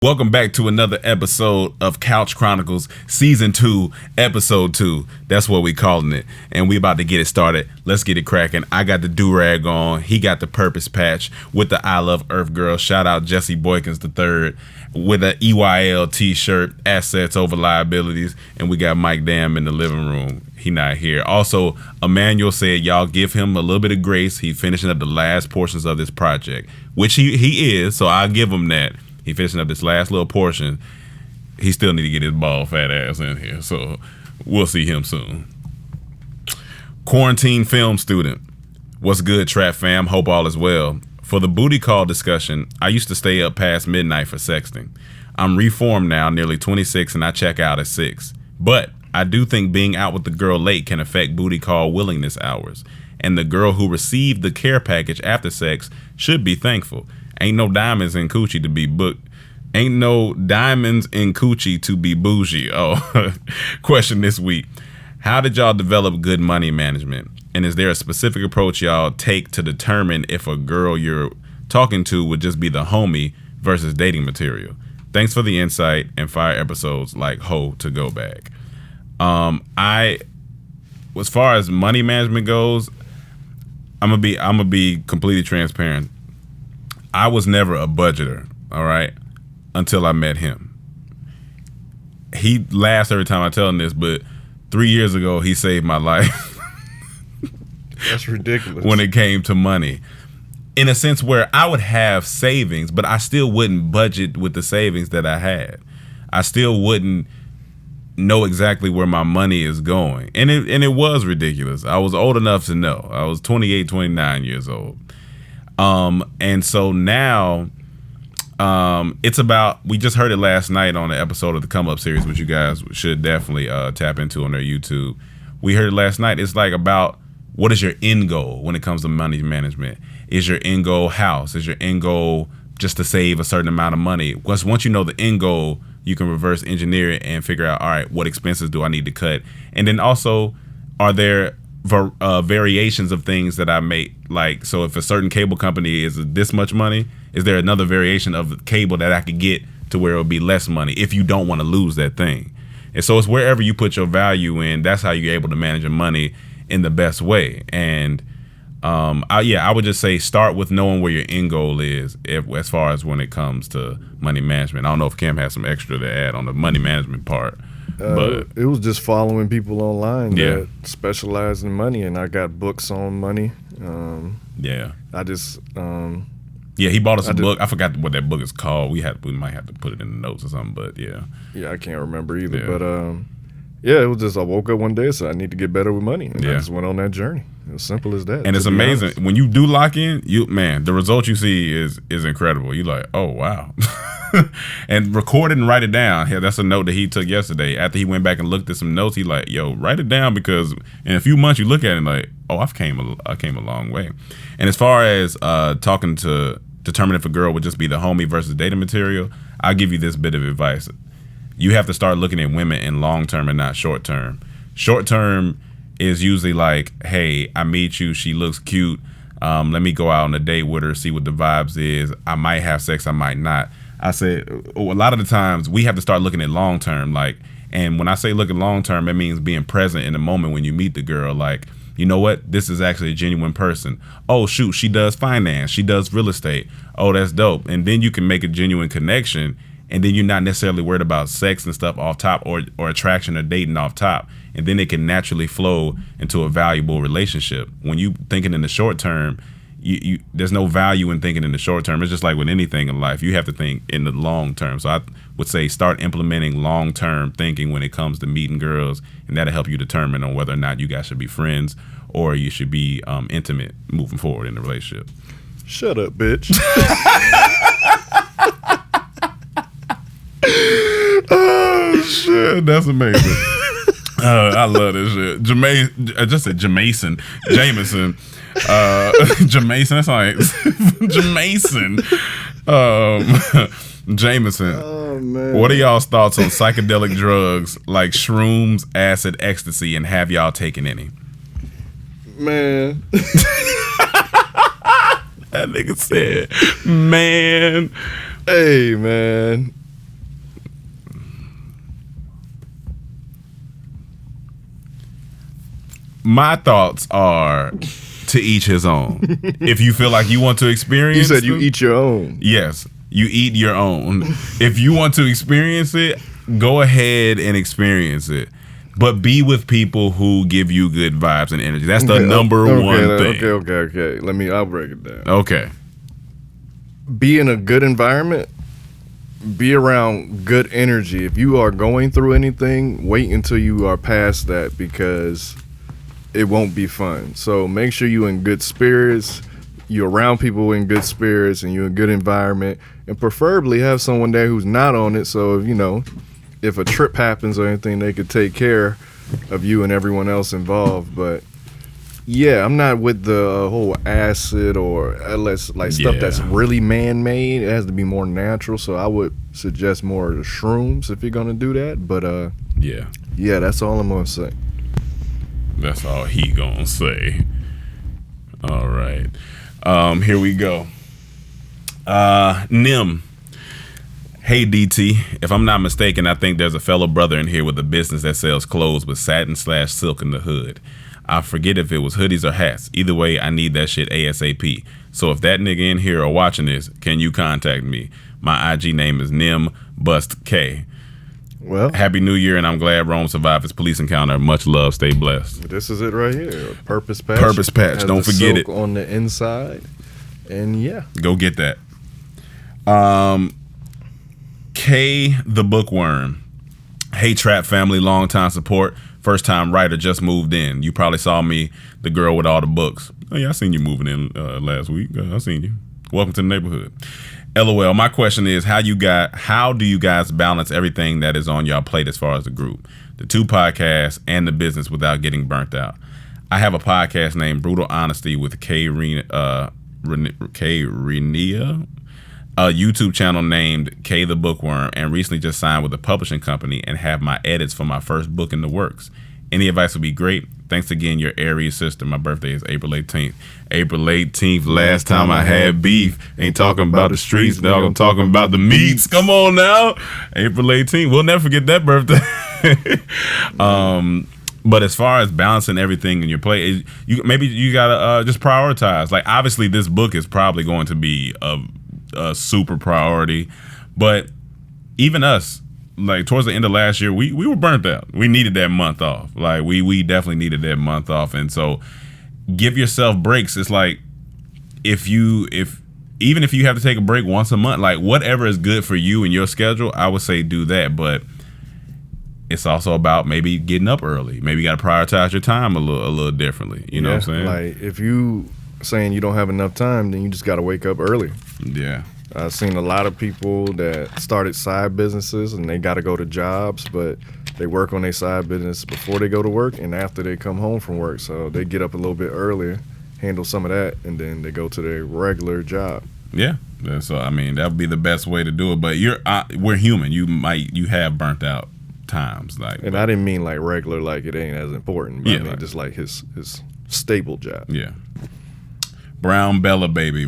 Welcome back to another episode of Couch Chronicles, Season 2, Episode 2. That's what we calling it. And we about to get it started. Let's get it cracking. I got the do-rag on. He got the purpose patch with the I Love Earth Girl. Shout out Jesse Boykins III with an EYL t-shirt, assets over liabilities. And we got Mike Dam in the living room. He not here. Also, Emmanuel said y'all give him a little bit of grace. He's finishing up the last portions of this project, which he is, so I'll give him that. He finishing up this last little portion. He still need to get his bald fat ass in here, so we'll see him soon. Quarantine film student. What's good, Trap fam? Hope all is well. For the booty call discussion, I used to stay up past midnight for sexting. I'm reformed now, nearly 26, and I check out at 6. But I do think being out with the girl late can affect booty call willingness hours. And the girl who received the care package after sex should be thankful. Ain't no diamonds in coochie to be booked. Ain't no diamonds in coochie to be bougie. Oh, question this week. How did y'all develop good money management? And is there a specific approach y'all take to determine if a girl you're talking to would just be the homie versus dating material? Thanks for the insight and fire episodes like Ho to go back. As far as money management goes, I'm gonna be completely transparent. I was never a budgeter, all right, until I met him. He laughs every time I tell him this, but 3 years ago, he saved my life. That's ridiculous. When it came to money. In a sense where I would have savings, but I still wouldn't budget with the savings that I had. I still wouldn't know exactly where my money is going. And it was ridiculous. I was old enough to know. I was 28, 29 years old. And so now, it's about, we just heard it last night on the episode of the Come Up series, which you guys should definitely, tap into on their YouTube. We heard it last night. It's like about what is your end goal when it comes to money management? Is your end goal house? Is your end goal just to save a certain amount of money? Because once you know the end goal, you can reverse engineer it and figure out, all right, what expenses do I need to cut? And then also, are there variations of things that I make? Like, so if a certain cable company is this much money, is there another variation of cable that I could get to where it would be less money if you don't want to lose that thing? And so it's wherever you put your value in, that's how you're able to manage your money in the best way. And I would just say start with knowing where your end goal is as far as when it comes to money management. I don't know if Cam has some extra to add on the money management part. But it was just following people online that specialize in money, and I got books on money. He bought us a book. I forgot what that book is called. We might have to put it in the notes or something. But I can't remember either. But it was just I woke up one day and said I need to get better with money, and I just went on that journey. As simple as that. And it's amazing when you do lock in. The result you see is incredible. You're like, oh wow. And record it and write it down. Yeah, that's a note that he took yesterday. After he went back and looked at some notes, he like, yo, write it down, because in a few months you look at it and like, oh, I came a long way. And as far as talking to determine if a girl would just be the homie versus dating material, I'll give you this bit of advice. You have to start looking at women in long term and not short term. Short term is usually like, hey, I meet you, she looks cute. Let me go out on a date with her, see what the vibes is. I might have sex, I might not. I said a lot of the times we have to start looking at long term, and when I say looking long term, it means being present in the moment when you meet the girl. Like, you know what? This is actually a genuine person. Oh shoot, she does finance, she does real estate. Oh, that's dope. And then you can make a genuine connection, and then you're not necessarily worried about sex and stuff off top or attraction or dating off top. And then it can naturally flow into a valuable relationship. When you thinking in the short term, you there's no value in thinking in the short term. It's just like with anything in life. You have to think in the long term. So I would say start implementing long-term thinking when it comes to meeting girls, and that'll help you determine on whether or not you guys should be friends or you should be intimate moving forward in the relationship. Shut up, bitch. Oh, shit. That's amazing. I love this shit. I just said Jameson. Jameson, that's like Jameson. Jameson. Oh, man. What are y'all's thoughts on psychedelic drugs like shrooms, acid, ecstasy, and have y'all taken any? Man. That nigga said, man. Hey, man. my thoughts are to each his own. If you feel like you want to experience, you said you eat your own. Yes, you eat your own. If you want to experience it, go ahead and experience it. But be with people who give you good vibes and energy. That's the number one thing. Okay. I'll break it down. Okay. Be in a good environment. Be around good energy. If you are going through anything, wait until you are past that, because it won't be fun. So make sure you're in good spirits. You're around people in good spirits, and you're in a good environment. And preferably have someone there who's not on it. So if a trip happens or anything, they could take care of you and everyone else involved. But yeah, I'm not with the whole acid or stuff that's really man-made. It has to be more natural. So I would suggest more of the shrooms if you're gonna do that. But yeah, that's all I'm gonna say. That's all he gonna say. All right, here we go. Nim. Hey DT, if I'm not mistaken, I think there's a fellow brother in here with a business that sells clothes with satin/silk in the hood. I forget if it was hoodies or hats. Either way, I need that shit ASAP. So if that nigga in here are watching this, can you contact me? My IG name is NimBustK. Well, Happy New Year, and I'm glad Rome survived his police encounter. Much love. Stay blessed. This is it right here. Purpose patch. Purpose patch. Don't forget it. On the inside. And yeah. Go get that. K the Bookworm. Hey Trap family, long time support. First time writer, just moved in. You probably saw me, the girl with all the books. Oh yeah, I seen you moving in last week. I seen you. Welcome to the neighborhood. LOL. My question is, how do you guys balance everything that is on y'all plate as far as the group, the 2 podcasts, and the business without getting burnt out? I have a podcast named Brutal Honesty with K Renia, a YouTube channel named K the Bookworm, and recently just signed with a publishing company and have my edits for my first book in the works. Any advice would be great. Thanks again, your Aries sister. My birthday is April 18th. April 18th, last time I had beef. Ain't talking about the streets, dog. I'm talking about the meats. Come on now. April 18th. We'll never forget that birthday. But as far as balancing everything in your plate, maybe you gotta just prioritize. Like, obviously, this book is probably going to be a super priority, but even us, like towards the end of last year, we were burnt out. We needed that month off. Like we definitely needed that month off, and so give yourself breaks. It's like even if you have to take a break once a month, like whatever is good for you and your schedule, I would say do that. But it's also about maybe getting up early. Maybe you got to prioritize your time a little differently. You know what I'm saying? Like if you saying you don't have enough time, then you just got to wake up early. Yeah. I've seen a lot of people that started side businesses and they got to go to jobs, but they work on their side business before they go to work and after they come home from work. So they get up a little bit earlier, handle some of that, and then they go to their regular job. Yeah. So I mean, that would be the best way to do it. But we're human. You have burnt out times, like. And I didn't mean like regular, like it ain't as important. But I mean just like his stable job. Yeah. Brown Bella baby.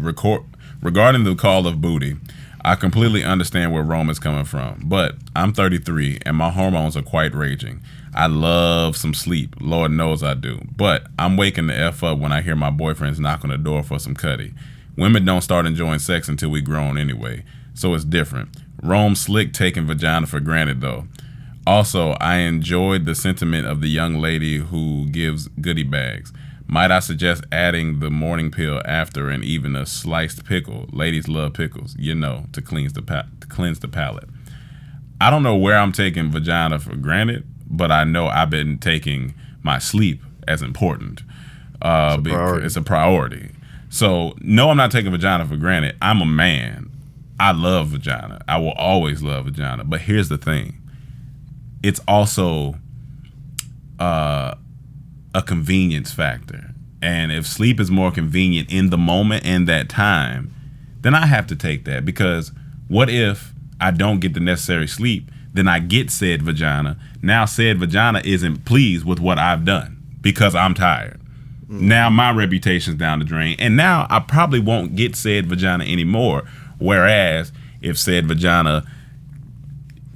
Regarding the call of booty, I completely understand where Rome is coming from, but I'm 33 and my hormones are quite raging. I love some sleep, Lord knows I do, but I'm waking the F up when I hear my boyfriends knock on the door for some cutty. Women don't start enjoying sex until we grown anyway, so it's different. Rome slick taking vagina for granted though. Also, I enjoyed the sentiment of the young lady who gives goodie bags. Might I suggest adding the morning pill after and even a sliced pickle? Ladies love pickles, to cleanse the palate. I don't know where I'm taking vagina for granted, but I know I've been taking my sleep as important. It's a priority. So, no, I'm not taking vagina for granted. I'm a man. I love vagina. I will always love vagina. But here's the thing. It's also a convenience factor. And if sleep is more convenient in the moment and that time, then I have to take that. Because what if I don't get the necessary sleep, then I get said vagina. Now said vagina isn't pleased with what I've done because I'm tired. Now my reputation's down the drain. And now I probably won't get said vagina anymore. Whereas if said vagina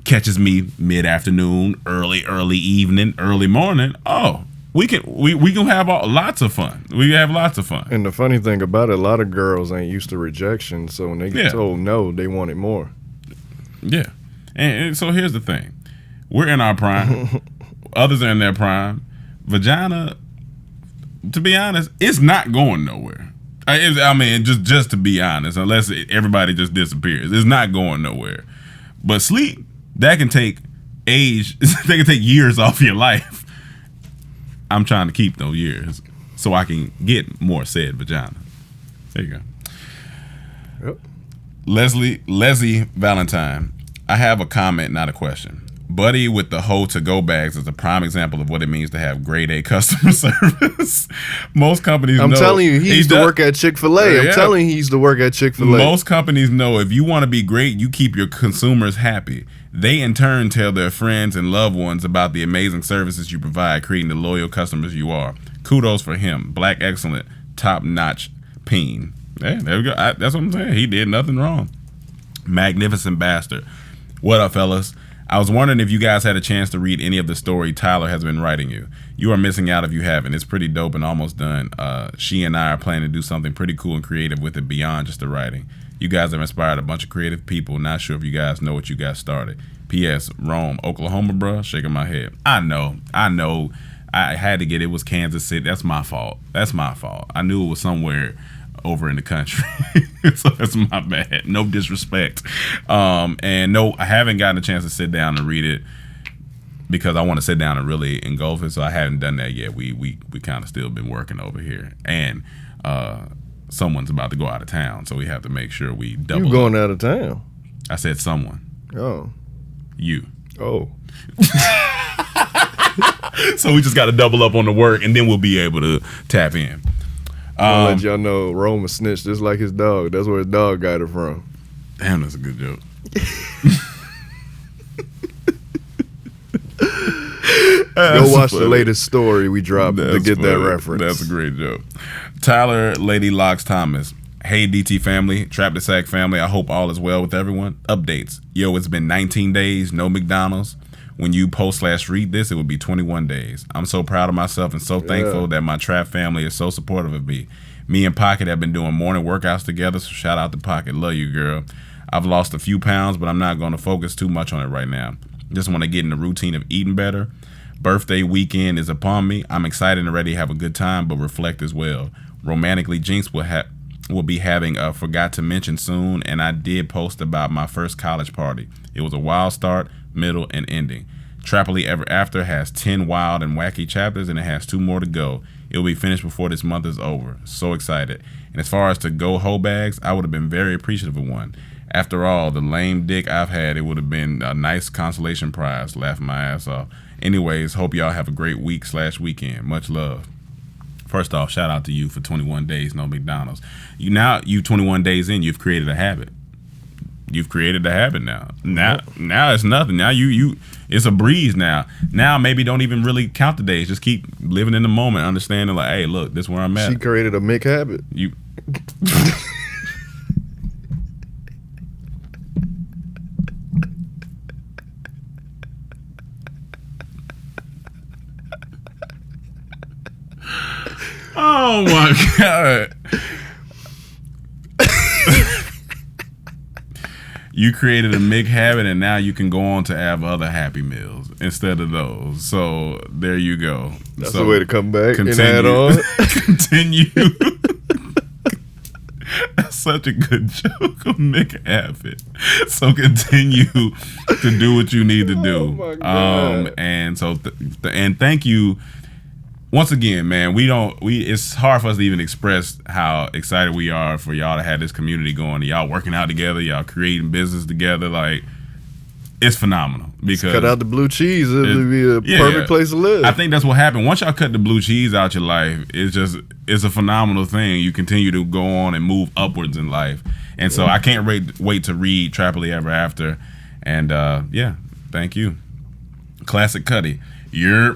catches me mid-afternoon, early evening, early morning, we can have lots of fun. We have lots of fun. And the funny thing about it, a lot of girls ain't used to rejection, so when they get told no, they want it more. Yeah, and so here's the thing: we're in our prime. Others are in their prime. Vagina, to be honest, it's not going nowhere. I mean, just to be honest, unless everybody just disappears, it's not going nowhere. But sleep, that can take age. They can take years off your life. I'm trying to keep those years so I can get more said vagina. There you go. Yep. Leslie Valentine. I have a comment, not a question. Buddy with the hoe to go bags is a prime example of what it means to have grade A customer service. Most companies I'm know. telling you, he used to work at Chick-fil-A. I'm telling you, he used to work at Chick-fil-A. Most companies know if you want to be great, you keep your consumers happy. They in turn tell their friends and loved ones about the amazing services you provide, creating the loyal customers you are. Kudos for him. Black excellent, top notch peen. Yeah, there we go. That's what I'm saying. He did nothing wrong. Magnificent bastard. What up, fellas? I was wondering if you guys had a chance to read any of the story Tyler has been writing you. You are missing out if you haven't. It's pretty dope and almost done. She and I are planning to do something pretty cool and creative with it beyond just the writing. You guys have inspired a bunch of creative people. Not sure if you guys know what you got started. P.S. Rome, Oklahoma, bro. Shaking my head. I know. I had to get it was Kansas City. That's my fault. I knew it was somewhere over in the country. So that's my bad. No disrespect. And no, I haven't gotten a chance to sit down and read it because I want to sit down and really engulf it. So I haven't done that yet. We kind of still been working over here. And someone's about to go out of town, so we have to make sure we double. You going out of town? I said someone. Oh. You. Oh. So we just got to double up on the work, and then we'll be able to tap in. I'll let y'all know Rome snitched just like his dog. That's where his dog got it from. Damn, that's a good joke. Go watch the latest story we dropped to get that reference. That's a great joke. Tyler, Lady Locks Thomas. Hey, DT family, Trap the Sack family. I hope all is well with everyone. Updates. Yo, it's been 19 days, no McDonald's. When you post/read this, it would be 21 days. I'm so proud of myself and so thankful that my Trap family is so supportive of me. Me and Pocket have been doing morning workouts together, so shout out to Pocket. Love you, girl. I've lost a few pounds, but I'm not going to focus too much on it right now. Just want to get in the routine of eating better. Birthday weekend is upon me. I'm excited and ready to have a good time, but reflect as well. Romantically, Jinx will be having a forgot to mention soon, and I did post about my first college party. It was a wild start, middle, and ending. Trappily Ever After has 10 wild and wacky chapters, and it has 2 more to go. It will be finished before this month is over. So excited. And as far as to go hoe bags, I would have been very appreciative of one. After all, the lame dick I've had, it would have been a nice consolation prize. Laughing my ass off. Anyways, hope y'all have a great week/weekend. Much love. First off, shout out to you for 21 days, no McDonald's. You 21 days in, you've created a habit. You've created a habit now. Now it's nothing. Now you it's a breeze now. Now maybe don't even really count the days. Just keep living in the moment, understanding like, hey, look, this is where I'm at. She created a Mick habit. You Oh my God. You created a Mick habit, and now you can go on to have other Happy Meals instead of those. So there you go. That's the way to come back and add on. Continue. That's such a good joke, a Mick habit. So continue to do what you need to do. Oh my God. And so, and thank you. Once again, man, it's hard for us to even express how excited we are for y'all to have this community going. Y'all working out together, y'all creating business together. Like, it's phenomenal. Because cut out the blue cheese, it'll be a perfect place to live. I think that's what happened. Once y'all cut the blue cheese out your life, it's a phenomenal thing. You continue to go on and move upwards in life. And so I can't wait to read Trappily Ever After. And thank you. Classic Cuddy.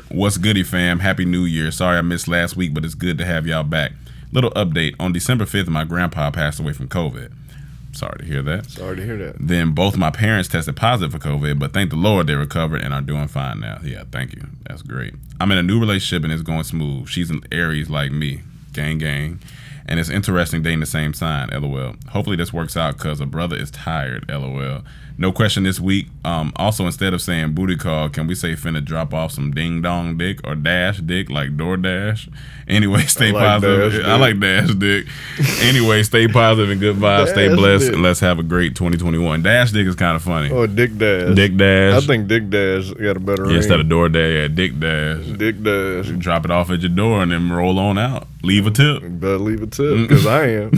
What's goody, fam? Happy New Year. Sorry I missed last week, but it's good to have y'all back. Little update. On December 5th, my grandpa passed away from COVID. Sorry to hear that. Sorry to hear that. Then both my parents tested positive for COVID, but thank the Lord they recovered and are doing fine now. Yeah, thank you. That's great. I'm in a new relationship and it's going smooth. She's an Aries like me. Gang, gang. And it's interesting dating the same sign, LOL. Hopefully this works out because a brother is tired, LOL. No question this week. Also, instead of saying booty call, can we say finna drop off some ding dong dick or dash dick like DoorDash? Anyway, stay positive. I like dash dick. Anyway, stay positive and good vibes. Stay blessed and let's have a great 2021. Dash dick is kind of funny. Oh, Dick Dash. Dick Dash. I think Dick Dash got a better ring. Instead of DoorDash, yeah, Dick Dash. Dick Dash. You drop it off at your door and then roll on out. Leave a tip. Better leave a tip because I am.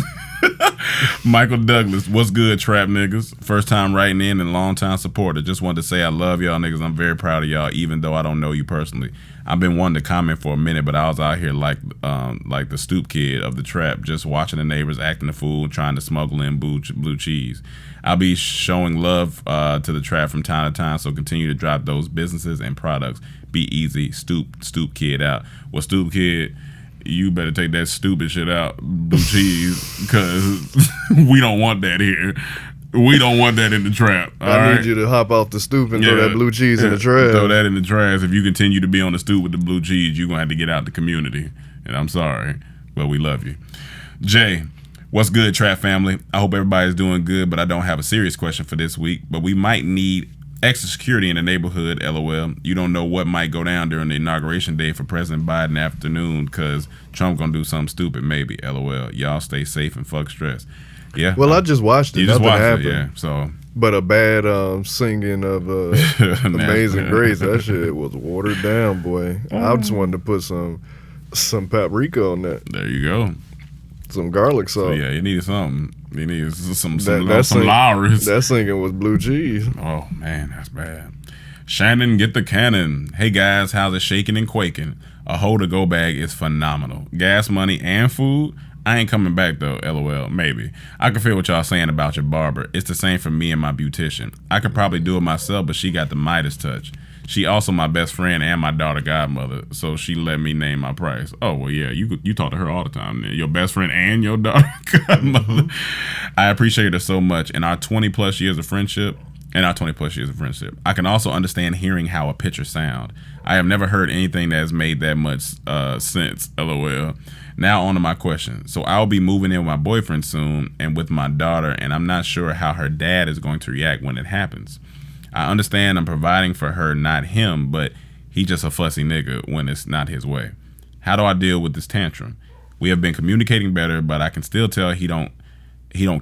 Michael Douglas, what's good, trap niggas? First time writing in and long time supporter. Just wanted to say I love y'all niggas. I'm very proud of y'all, even though I don't know you personally. I've been wanting to comment for a minute, but I was out here like the stoop kid of the trap, just watching the neighbors acting a fool, trying to smuggle in blue cheese. I'll be showing love to the trap from time to time, so continue to drop those businesses and products. Be easy, stoop kid out. Well, stoop kid, you better take that stupid shit out, blue cheese, because we don't want that here. We don't want that in the trap. I need you to hop off the stoop and throw that blue cheese in the trash. Throw that in the trash. If you continue to be on the stoop with the blue cheese, you're going to have to get out the community. And I'm sorry, but we love you. Jay, what's good, trap family? I hope everybody's doing good, but I don't have a serious question for this week. But we might need extra security in the neighborhood, LOL. You don't know what might go down during the inauguration day for President Biden afternoon because Trump gonna do something stupid, maybe, LOL. Y'all stay safe and fuck stress. Yeah. Well, I just watched it. You just Nothing watched happened. it, yeah. So, but a bad singing of Amazing Grace, that shit was watered down, boy. I just wanted to put some paprika on that. There you go. Some garlic salt. So, yeah, you needed something. You needed some singing, Lowry's. That singing was blue cheese. Oh, man, that's bad. Shannon, get the cannon. Hey, guys, how's it shaking and quaking? A hoe to go bag is phenomenal. Gas money and food. I ain't coming back, though, LOL. Maybe. I can feel what y'all saying about your barber. It's the same for me and my beautician. I could probably do it myself, but she got the Midas touch. She also my best friend and my daughter godmother, so she let me name my price. Oh, well, yeah, you talk to her all the time. Your best friend and your daughter godmother. I appreciate her so much. In our 20-plus years of friendship, I can also understand hearing how a picture sound. I have never heard anything that has made that much sense, LOL. Now on to my question. So I'll be moving in with my boyfriend soon and with my daughter, and I'm not sure how her dad is going to react when it happens. I understand I'm providing for her, not him, but he just a fussy nigga when it's not his way. How do I deal with this tantrum? We have been communicating better, but I can still tell he don't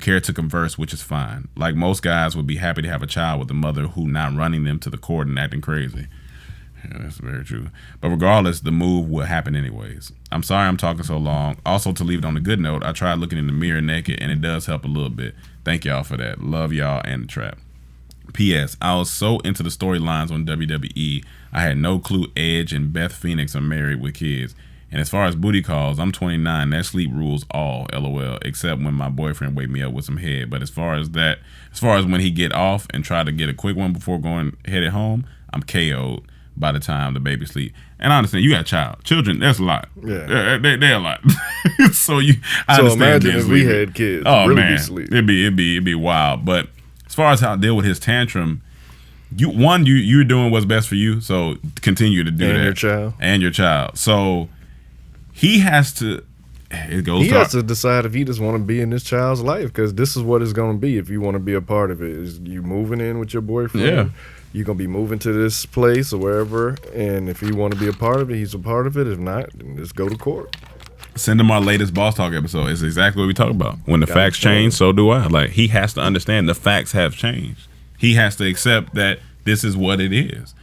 care to converse, which is fine. Like most guys would be happy to have a child with a mother who not running them to the court and acting crazy. Yeah, that's very true. But regardless, the move will happen anyways. I'm sorry I'm talking so long. Also, to leave it on a good note, I tried looking in the mirror naked, and it does help a little bit. Thank y'all for that. Love y'all and the trap. P.S. I was so into the storylines on WWE, I had no clue Edge and Beth Phoenix are married with kids. And as far as booty calls, I'm 29. That sleep rules all, LOL, except when my boyfriend wake me up with some head. But as far as when he get off and try to get a quick one before headed home, I'm KO'd by the time the baby sleep. And I understand you got a child. Children, that's a lot. Yeah. They're a lot. So imagine if we had kids. Oh, really man. Be sleep. It'd be wild. But as far as how to deal with his tantrum, you're doing what's best for you, so continue to do that. And your child. So he has to. He has to decide if he just want to be in this child's life, because this is what it's going to be if you want to be a part of it. Is you moving in with your boyfriend? Yeah. You're going to be moving to this place or wherever, and if you want to be a part of it, he's a part of it. If not, then just go to court. Send him our latest Boss Talk episode. It's exactly what we talk about. When the facts change, so do I. Like, he has to understand the facts have changed. He has to accept that this is what it is.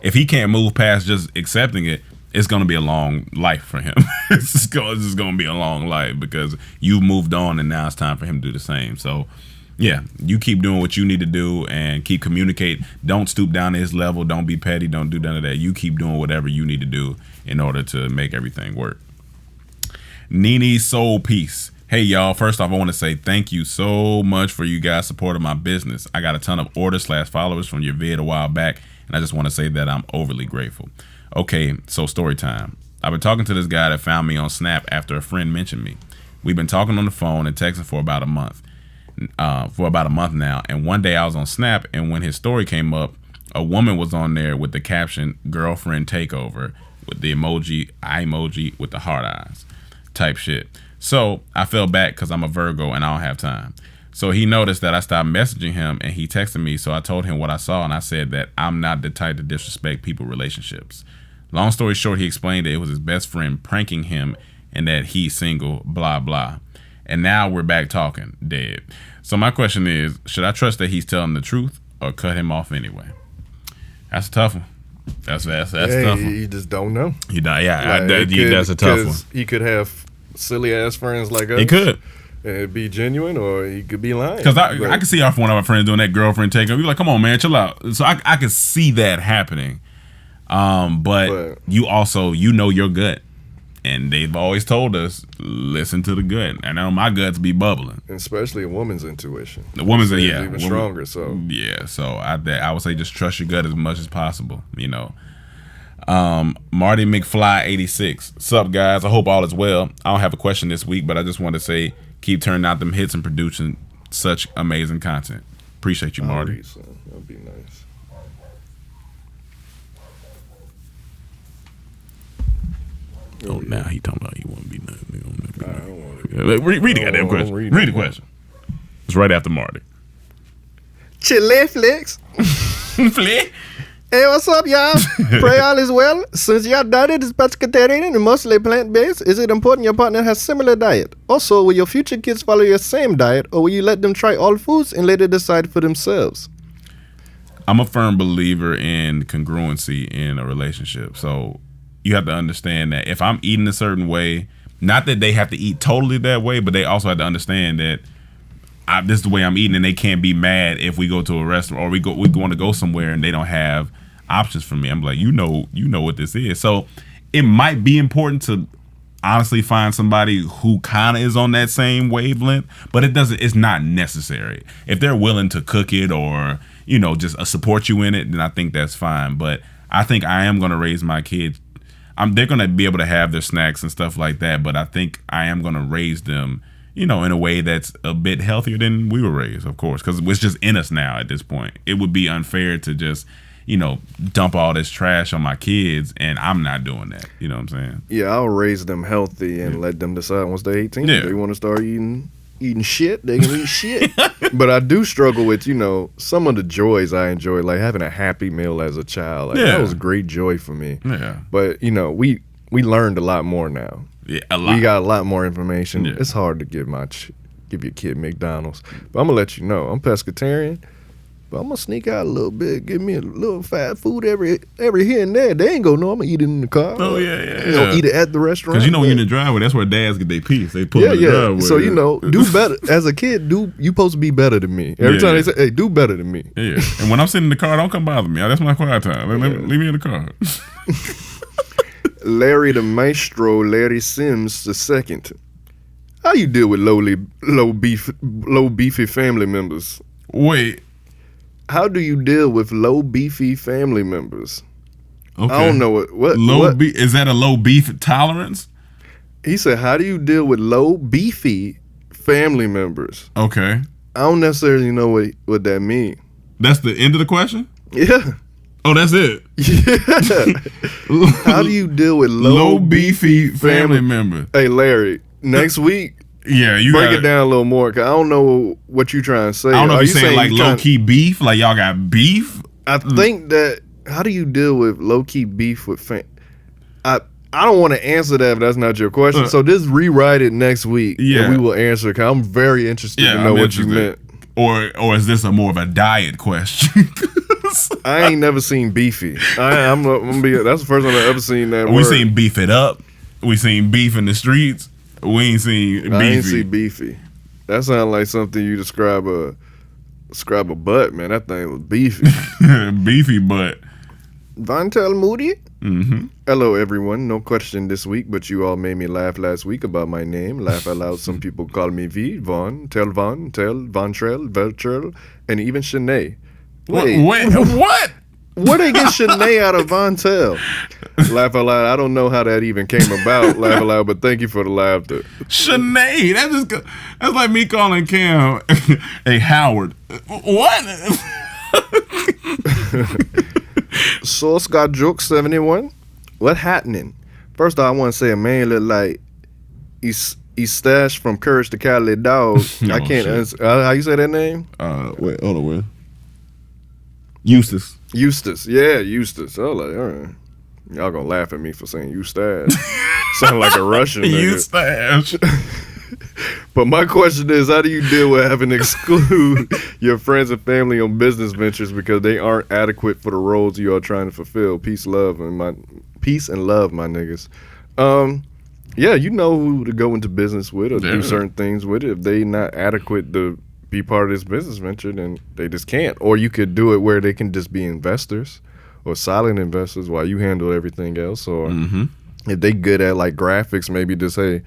If he can't move past just accepting it, it's going to be a long life for him. It's just going to be a long life because you've moved on and now it's time for him to do the same. So, yeah, you keep doing what you need to do and keep communicating. Don't stoop down to his level. Don't be petty. Don't do none of that. You keep doing whatever you need to do in order to make everything work. Nene Soul Peace. Hey, y'all. First off, I want to say thank you so much for you guys supporting my business. I got a ton of orders/followers from your vid a while back, and I just want to say that I'm overly grateful. Okay, so story time. I've been talking to this guy that found me on Snap after a friend mentioned me. We've been talking on the phone and texting for about a month. for about a month now. And one day I was on Snap, and when his story came up, a woman was on there with the caption "girlfriend takeover" with the eye emoji with the heart eyes type shit. So I fell back because I'm a Virgo and I don't have time. So he noticed that I stopped messaging him, and he texted me. So I told him what I saw, and I said that I'm not the type to disrespect people relationships. Long story short, he explained that it was his best friend pranking him and that he's single, blah, blah. And now we're back talking, dead. So my question is, should I trust that he's telling the truth or cut him off anyway? That's a tough one. That's a tough one. You just don't know. That's a tough one. He could have silly ass friends like us. He could. And it'd be genuine, or he could be lying. Because I could see one of our friends doing that girlfriend takeover. You're like, come on, man, chill out. So I could see that happening. But you also, your gut. And they've always told us, listen to the gut. And I know my guts be bubbling. Especially a woman's intuition. The woman's, even stronger. So yeah, so I would say just trust your gut as much as possible. Marty McFly 86. Sup, guys? I hope all is well. I don't have a question this week, but I just want to say, keep turning out them hits and producing such amazing content. Appreciate you, Marty. That'd be nice. Oh, now he talking about he want to be nice. Read the goddamn question. Read the question. It's right after Marty. Chile flicks. Flick. Hey, what's up, y'all? Pray all is well. Since your diet is pescatarian and mostly plant-based, is it important your partner has similar diet? Also, will your future kids follow your same diet, or will you let them try all foods and later decide for themselves? I'm a firm believer in congruency in a relationship. So you have to understand that if I'm eating a certain way, not that they have to eat totally that way, but they also have to understand that this is the way I'm eating, and they can't be mad if we go to a restaurant or we want to go somewhere and they don't have options for me. I'm like, you know what this is. So it might be important to honestly find somebody who kind of is on that same wavelength, but it's not necessary. If they're willing to cook it or, just support you in it, then I think that's fine. But I think I am going to raise my kids. They're going to be able to have their snacks and stuff like that, but I think I am going to raise them, in a way that's a bit healthier than we were raised, of course, because it's just in us now at this point. It would be unfair to just, dump all this trash on my kids, and I'm not doing that. You know what I'm saying? Yeah, I'll raise them healthy and let them decide once they're 18. If they want to start eating shit, they can eat shit. But I do struggle with, some of the joys I enjoy, like having a Happy Meal as a child. That was great joy for me. Yeah. But, we learned a lot more now. Yeah, a lot. We got a lot more information. Yeah. It's hard to give your kid McDonald's. But I'm going to let you know, I'm pescatarian. But I'm going to sneak out a little bit, give me a little fast food every here and there. They ain't going to know I'm going to eat it in the car. Oh, yeah. Eat it at the restaurant. Because when you're in the driveway, that's where dads get their piece. They pull in the driveway. So, do better. As a kid, you supposed to be better than me. Every time they say, hey, do better than me. Yeah. And when I'm sitting in the car, don't come bother me. That's my quiet time. Leave me in the car. Larry the Maestro, Larry Sims II. How you deal with low beefy family members? Wait. How do you deal with low beefy family members? Okay. I don't know what is that a low beef tolerance? He said, how do you deal with low beefy family members? Okay. I don't necessarily know what that means. That's the end of the question? Yeah. Oh, that's it? Yeah. How do you deal with low beefy family members? Hey, Larry, next week, you break it down a little more, because I don't know what you're trying to say. I don't know if you're saying like low-key beef, like y'all got beef? I think that, how do you deal with low-key beef with I don't want to answer that if that's not your question, so just rewrite it next week, and we will answer, because I'm very interested to know what you meant. Or is this more of a diet question? I ain't never seen beefy. That's the first time I've ever seen that word. We seen beef it up. We seen beef in the streets. We ain't seen beefy. I ain't see beefy. That sounds like something you describe a butt, man. That thing was beefy. Beefy butt. Vontel Moody? Mm-hmm. Hello, everyone. No question this week, but you all made me laugh last week about my name. Laugh out loud. Some people call me V, Von, Tel, Vontrell, Veltrell, and even Shanae. Wait, what? Where they get Shanae out of Vontel? Laugh out loud. I don't know how that even came about. Laugh out loud, but thank you for the laughter. Sinead. That's like me calling Cam a Howard. What? Source got joke 71. What happening? First off, I want to say a man look like he's stashed from Courage the Cowardly Dog. I can't. How you say that name? Wait, hold on. Where? Eustace. Yeah, Eustace. I was like, all right. Y'all gonna laugh at me for saying Eustace. Sound like a Russian nigga. Eustace. But my question is, how do you deal with having to exclude your friends and family on business ventures because they aren't adequate for the roles you are trying to fulfill? Peace and love, my niggas. Yeah, you know who to go into business with or do certain things with it. If they not adequate to be part of this business venture, then they just can't. Or you could do it where they can just be investors or silent investors while you handle everything else. Or if they good at like graphics, maybe just hey,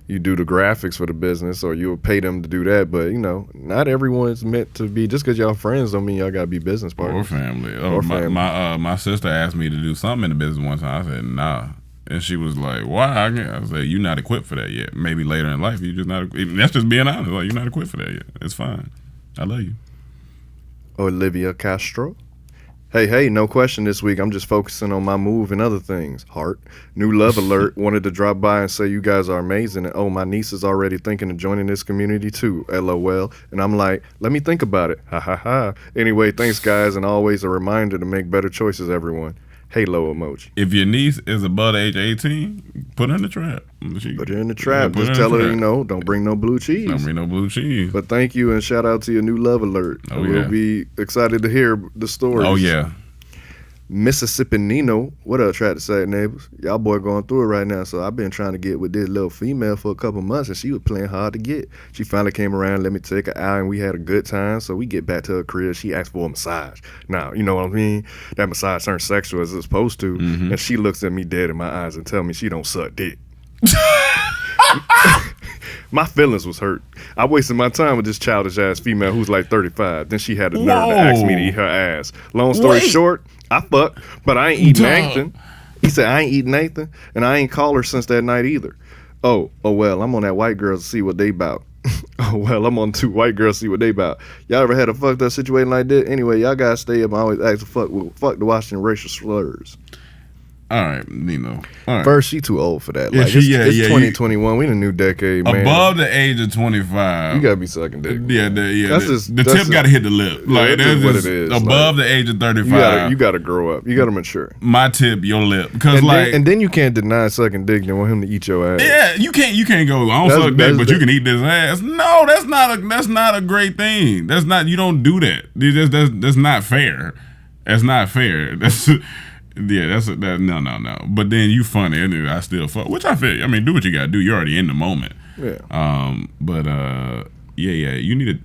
you do the graphics for the business, or you'll pay them to do that. But you know, not everyone's meant to be. Just because y'all friends don't mean y'all gotta be business partners or family. My sister asked me to do something in the business one time. I said nah, and she was like, "Why?" I said, "You're not equipped for that yet. Maybe later in life, you just not. That's just being honest. Like you're not equipped for that yet. It's fine. I love you." Olivia Castro. Hey, no question this week. I'm just focusing on my move and other things. Heart. New love alert. Wanted to drop by and say you guys are amazing. And oh, my niece is already thinking of joining this community too. LOL. And I'm like, let me think about it. Ha ha ha. Anyway, thanks guys. And always a reminder to make better choices, everyone. Halo emoji. If your niece is above the age of 18, put her in the trap. Put her in the trap. Just tell her, don't bring no blue cheese. Don't bring no blue cheese. But thank you and shout out to your new love alert. We'll be excited to hear the stories. Oh, yeah. Mississippi Nino, what up, Track to Say neighbors? Y'all boy going through it right now, so I've been trying to get with this little female for a couple months, and she was playing hard to get. She finally came around, let me take her out, and we had a good time, so we get back to her crib. She asked for a massage. Now, you know what I mean? That massage turned sexual as it's supposed to, and she looks at me dead in my eyes and tell me she don't suck dick. My feelings was hurt. I wasted my time with this childish ass female who's like 35. Then she had the nerve to ask me to eat her ass. Long story short, I fucked, but I ain't eating anything. He said I ain't eating anything, and I ain't called her since that night either. Oh well, I'm on that white girl to see what they bout. Oh well, I'm on two white girls to see what they bout. Y'all ever had a fucked up situation like that? Anyway, y'all gotta stay up. I always ask to fuck the Washington racial slurs. All right, Nino. All right. First, she too old for that. Like, it's 2021. We in a new decade, man. Above the age of 25. You gotta be sucking dick. Yeah. The tip gotta hit the lip. Like that's what it is. Above the age of 35. You gotta grow up. You gotta mature. My tip, your lip. Because and then you can't deny sucking dick and want him to eat your ass. Yeah, you can't go, I don't suck dick, but you can eat this ass. No, that's not a great thing. That's not, you don't do that. That's not fair. That's not fair. No. But then you funny, and I still fuck, which I feel. I mean, do what you gotta do. You're already in the moment. Yeah. You need to.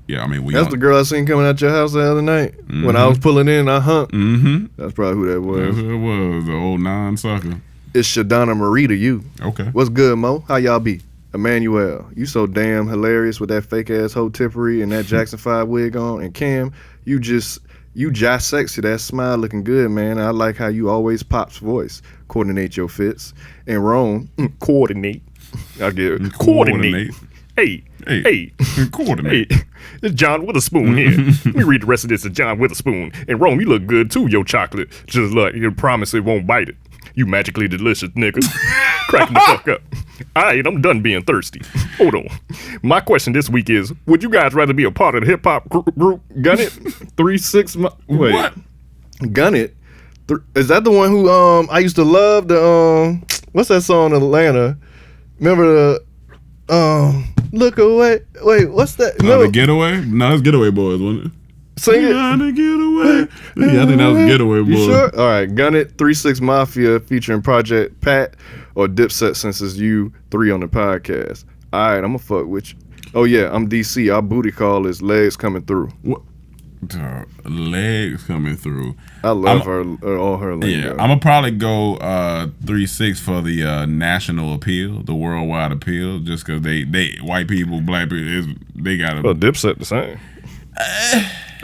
Yeah, I mean, that's the girl I seen coming out your house the other night when I was pulling in. I humped. That's probably who that was. That's who it was. The old non-sucker. It's Shadonna Marie to you. Okay. What's good, Mo? How y'all be? Emmanuel, you so damn hilarious with that fake ass hoe tippery and that Jackson 5 wig on. And Cam, you just sexy. That smile looking good, man. I like how you always pops voice. Coordinate your fits. And Rome, coordinate. I get it. Coordinate. Hey. Coordinate. Hey, it's John Witherspoon here. Let me read the rest of this. It's John Witherspoon. And Rome, you look good too, your chocolate. Just like you promise it won't bite it. You magically delicious, nigga. Cracking the fuck up. All right, I'm done being thirsty. Hold on. My question this week is, would you guys rather be a part of the hip-hop group Gun It? 3-6... Wait. What? Gun It? Is that the one who... I used to love the... what's that song in Atlanta? Remember the... Look Away? Wait, what's that? The Getaway? No, that's Getaway Boys, wasn't it? Sing it. Gotta get away. Yeah, I think that was Getaway Boys. You sure? All right, Gun It, 3-6 Mafia featuring Project Pat or Dipset since it's you 3 on the podcast. All right, I'm gonna fuck with you. Oh yeah, I'm DC. Our booty call is Legs Coming Through. What? Legs Coming Through. I love her, all her lingo. Yeah, I'm gonna probably go 3-6 for the national appeal, the worldwide appeal, just because they white people, black people, they got Dipset the same.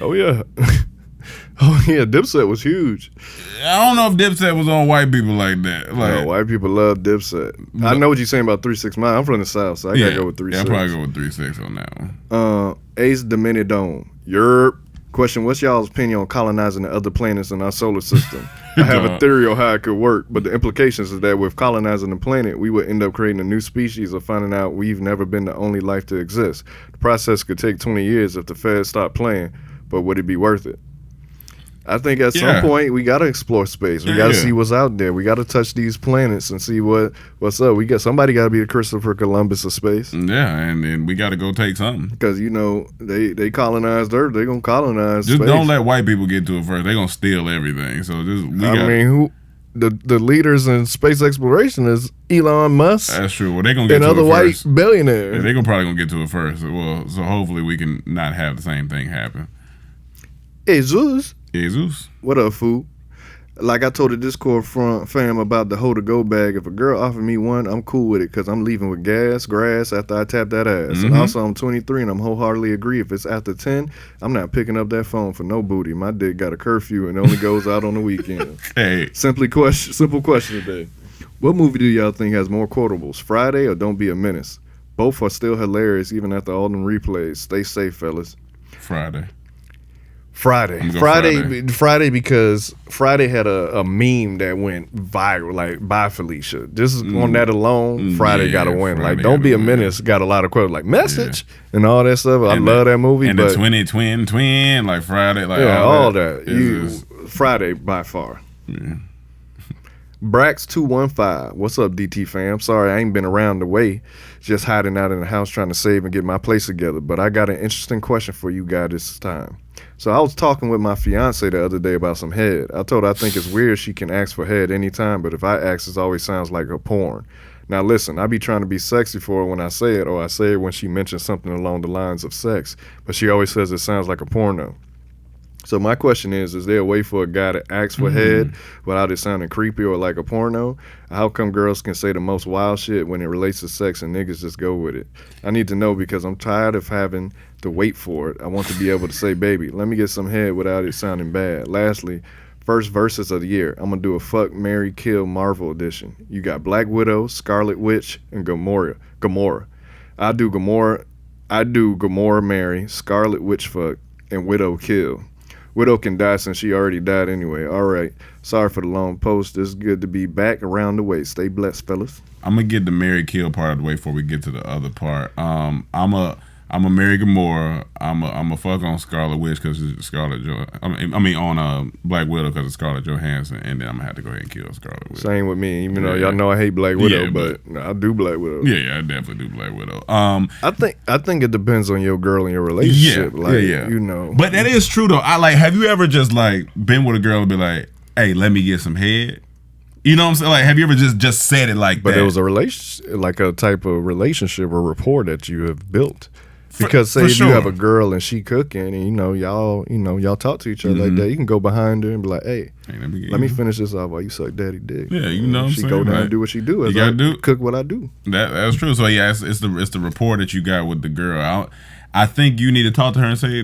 Oh yeah. Oh yeah, Dipset was huge. I don't know if Dipset was on white people like that. Like, No, white people love Dipset. I know what you're saying about 3 6 Mile. I'm from the South, so I gotta go with 3 6. I'll probably go with 3 6 on that one. Ace Dominidome. Yerp. Question, what's y'all's opinion on colonizing the other planets in our solar system? I have a theory on how it could work, but the implications is that with colonizing the planet, we would end up creating a new species or finding out we've never been the only life to exist. The process could take 20 years if the feds stop playing, but would it be worth it? I think at some point we gotta explore space. We gotta see what's out there. We gotta touch these planets and see what's up. Somebody gotta be the Christopher Columbus of space. Yeah, and we gotta go take something. Because they colonized Earth. They gonna colonize. Just space. don't let white people get to it first. They gonna steal everything. So who the leaders in space exploration is Elon Musk. That's true. Well, they gonna get and to other it white first. billionaires. Yeah, they probably gonna get to it first. Well, so hopefully we can not have the same thing happen. Jesus. What up, fool? Like I told the Discord fam about the hold to go bag. If a girl offered me one, I'm cool with it because I'm leaving with grass after I tap that ass. Mm-hmm. And also, I'm 23 and I'm wholeheartedly agree. If it's after 10, I'm not picking up that phone for no booty. My dick got a curfew and only goes out on the weekend. Hey, simple question today. What movie do y'all think has more quotables, Friday or Don't Be a Menace? Both are still hilarious even after all them replays. Stay safe, fellas. Friday because Friday had a meme that went viral, like "Bye Felicia." Just on that alone, Friday got to win. Like "Don't Be a Menace" got a lot of quotes, like "Message" and all that stuff. I love that movie. And but the twin, like Friday, like all that. Friday by far. Yeah. Brax215, what's up, DT fam? Sorry, I ain't been around the way, just hiding out in the house trying to save and get my place together. But I got an interesting question for you guys this time. So I was talking with my fiance the other day about some head. I told her I think it's weird she can ask for head anytime, but if I ask, it always sounds like a porn. Now listen, I be trying to be sexy for her when I say it, or I say it when she mentions something along the lines of sex, but she always says it sounds like a porno. So my question is there a way for a guy to ask for head without it sounding creepy or like a porno? How come girls can say the most wild shit when it relates to sex and niggas just go with it? I need to know because I'm tired of having to wait for it. I want to be able to say, baby, let me get some head without it sounding bad. Lastly, first verses of the year. I'm going to do a fuck, marry, kill Marvel edition. You got Black Widow, Scarlet Witch, and Gamora. I do Gamora marry, Scarlet Witch fuck, and Widow kill. Widow can die since she already died anyway. All right. Sorry for the long post. It's good to be back around the way. Stay blessed, fellas. I'm gonna get the marry kill part of the way before we get to the other part. I'm a marry Gamora. I'm a fuck on Scarlet Witch because it's Scarlet on Black Widow because it's Scarlett Johansson, and then I'm gonna have to go ahead and kill Scarlet Witch. Same with me, even though y'all know I hate Black Widow, but I do Black Widow. Yeah, I definitely do Black Widow. I think it depends on your girl and your relationship. You know. But that is true though. Have you ever just like been with a girl and be like, hey, let me get some head? You know what I'm saying? Like, have you ever just said it like that? But it was a relationship, like a type of relationship or rapport that you have built. Because say if you have a girl and she cooking and y'all talk to each other like that, you can go behind her and be like, hey let me finish this off while you suck daddy dick. Yeah, you know what I'm she saying? Go down and do what she do. You gotta cook what I do. That's true. So yeah, it's the rapport that you got with the girl. I think you need to talk to her and say,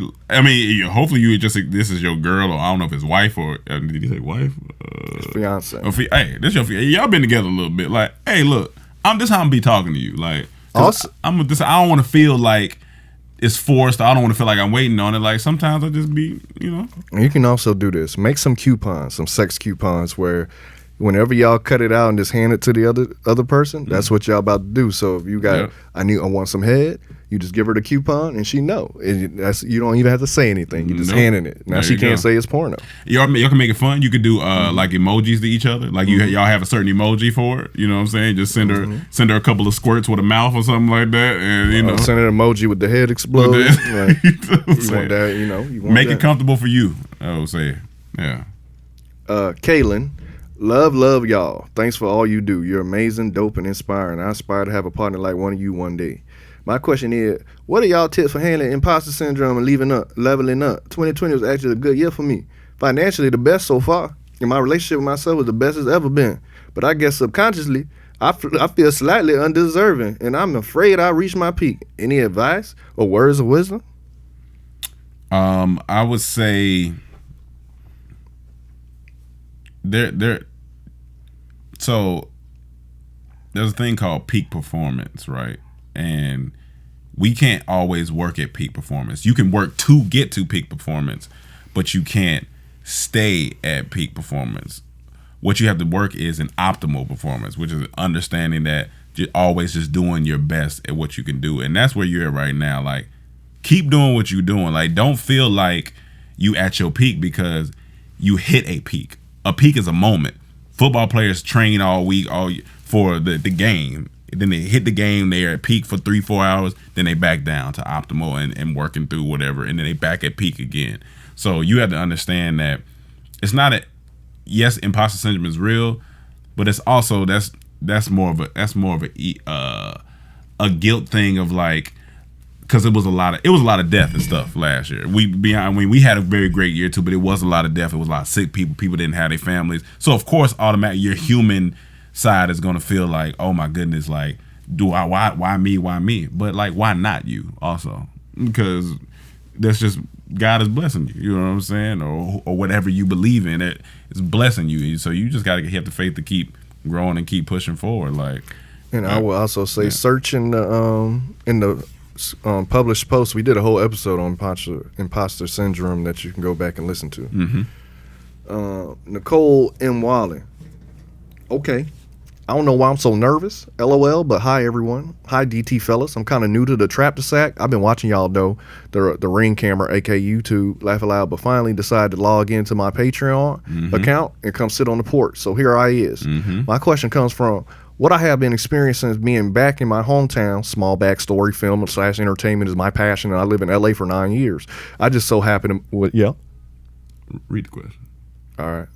hopefully you just this is your girl, or I don't know if it's wife or did you say wife? It's fiance. Hey, this your fiance. Y'all been together a little bit. Like, hey, look, this how I'm be talking to you. Like, also, I don't want to feel like it's forced. I don't want to feel like I'm waiting on it. Like sometimes I just be, You can also do this. Make some coupons, some sex coupons where whenever y'all cut it out and just hand it to the other person, that's what y'all about to do. So if you got, I want some head, you just give her the coupon and she know. You don't even have to say anything. You just handing it. Now she can't say it's porno. Y'all can make it fun. You could do like emojis to each other. Like y'all have a certain emoji for it. You know what I'm saying? Just send her a couple of squirts with a mouth or something like that, and send her an emoji with the head exploding. Right. You want that? You want make it comfortable for you. I would say, yeah. Kaylin. Love y'all. Thanks for all you do. You're amazing, dope, and inspiring. I aspire to have a partner like one of you one day. My question is, what are y'all tips for handling imposter syndrome and leveling up? 2020 was actually a good year for me. Financially, the best so far. And my relationship with myself was the best it's ever been. But I guess subconsciously, I feel slightly undeserving, and I'm afraid I reached my peak. Any advice or words of wisdom? I would say there. So there's a thing called peak performance, right? And we can't always work at peak performance. You can work to get to peak performance, but you can't stay at peak performance. What you have to work is an optimal performance, which is understanding that you're always just doing your best at what you can do. And that's where you're at right now. Like, keep doing what you're doing. Like, don't feel like you at your peak because you hit a peak. A peak is a moment. Football players train all week for the game. Then they hit the game, they're at peak for 3-4 hours, then they back down to optimal and working through whatever, and then they back at peak again. So you have to understand that it's not yes, imposter syndrome is real, but it's also that's more of a guilt thing of like, because it was a lot of death and stuff last year. We had a very great year too, but it was a lot of death. It was a lot of sick people. People didn't have their families, so of course, automatically your human side is gonna feel like, oh my goodness, like, why me? But like, why not you also? Because that's just God is blessing you. You know what I'm saying, or whatever you believe in, it is blessing you. So you just gotta have the faith to keep growing and keep pushing forward. Like, and I will also say, search in the published post. We did a whole episode on imposter syndrome that you can go back and listen to. Mm-hmm. Nicole M. Wally. Okay. I don't know why I'm so nervous, LOL, but hi everyone. Hi DT fellas. I'm kind of new to the Trap to Sack. I've been watching y'all though, the Ring Camera, aka YouTube, Laugh Aloud, but finally decided to log into my Patreon account and come sit on the porch. So here I is. My question comes from what I have been experiencing since being back in my hometown. Small backstory, film / entertainment is my passion, and I live in LA for 9 years. I just so happen to, Read the question. All right.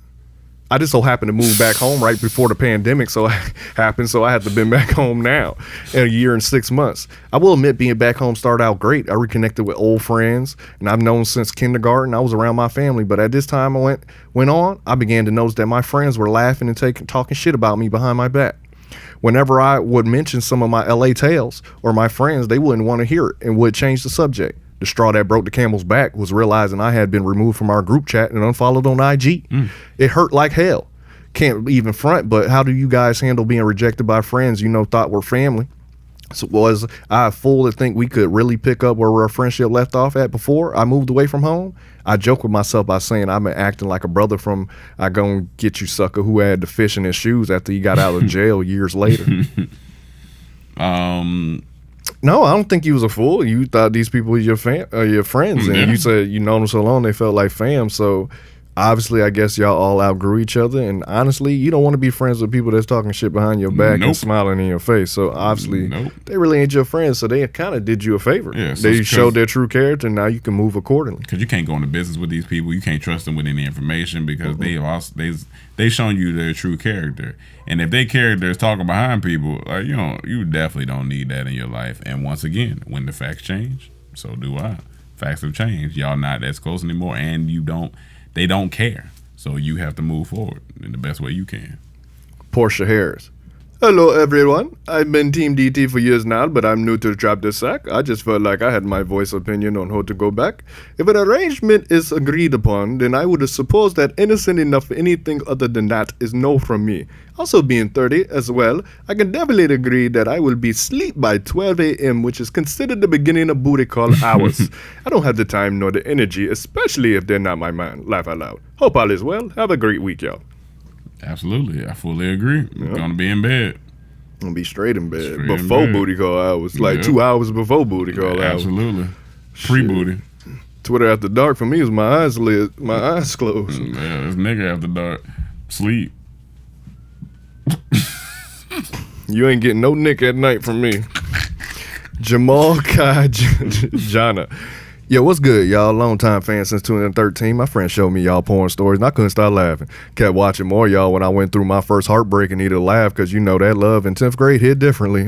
I just so happened to move back home right before the pandemic happened, so I had to been back home now in 1 year and 6 months. I will admit being back home started out great. I reconnected with old friends, and I've known since kindergarten. I was around my family, but at this time I went on, I began to notice that my friends were laughing and talking shit about me behind my back. Whenever I would mention some of my LA tales or my friends, they wouldn't want to hear it and would change the subject. The straw that broke the camel's back was realizing I had been removed from our group chat and unfollowed on IG. It hurt like hell. Can't even front, but how do you guys handle being rejected by friends thought were family? So was I a fool to think we could really pick up where our friendship left off at before I moved away from home? I joke with myself by saying I've been acting like a brother from I Gonna Get You Sucker who had the fish in his shoes after he got out of jail years later. No, I don't think you was a fool. You thought these people were your friends, and you said you known them so long they felt like fam. So obviously, I guess y'all all outgrew each other. And honestly, you don't want to be friends with people that's talking shit behind your back and smiling in your face. So obviously, they really ain't your friends. So they kind of did you a favor. Yeah, so they showed their true character, and now you can move accordingly. Because you can't go into business with these people. You can't trust them with any information because they've shown you their true character. And if their character is talking behind people, like, you definitely don't need that in your life. And once again, when the facts change, so do I. Facts have changed. Y'all not as close anymore, and they don't care. So you have to move forward in the best way you can. Portia Harris. Hello, everyone. I've been Team DT for years now, but I'm new to Trap the Sack. I just felt like I had my voice opinion on how to go back. If an arrangement is agreed upon, then I would suppose that innocent enough for anything other than that is no from me. Also being 30 as well, I can definitely agree that I will be asleep by 12 a.m., which is considered the beginning of booty call hours. I don't have the time nor the energy, especially if they're not my man. Laugh out loud. Hope all is well. Have a great week, y'all. Absolutely. I fully agree. Yep. Gonna be in bed. Gonna be straight in bed. Before booty call hours. Like 2 hours before booty call hours. Absolutely. Pre-booty. Twitter after dark for me is my eyes lit, my eyes closed. Yeah, this nigga after dark. Sleep. You ain't getting no nick at night from me. Jamal Kai Jana. Yo, what's good, y'all? Long time fan since 2013. My friend showed me y'all porn stories, and I couldn't stop laughing. Kept watching more y'all when I went through my first heartbreak and needed to laugh, because that love in 10th grade hit differently.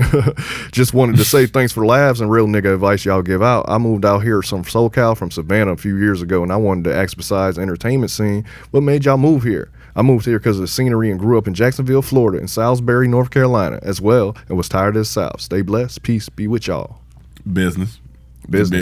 Just wanted to say thanks for laughs and real nigga advice y'all give out. I moved out here from SoCal from Savannah a few years ago, and I wanted to ask, besides the entertainment scene, what made y'all move here? I moved here because of the scenery and grew up in Jacksonville, Florida, and Salisbury, North Carolina as well, and was tired of the South. Stay blessed. Peace be with y'all. Business,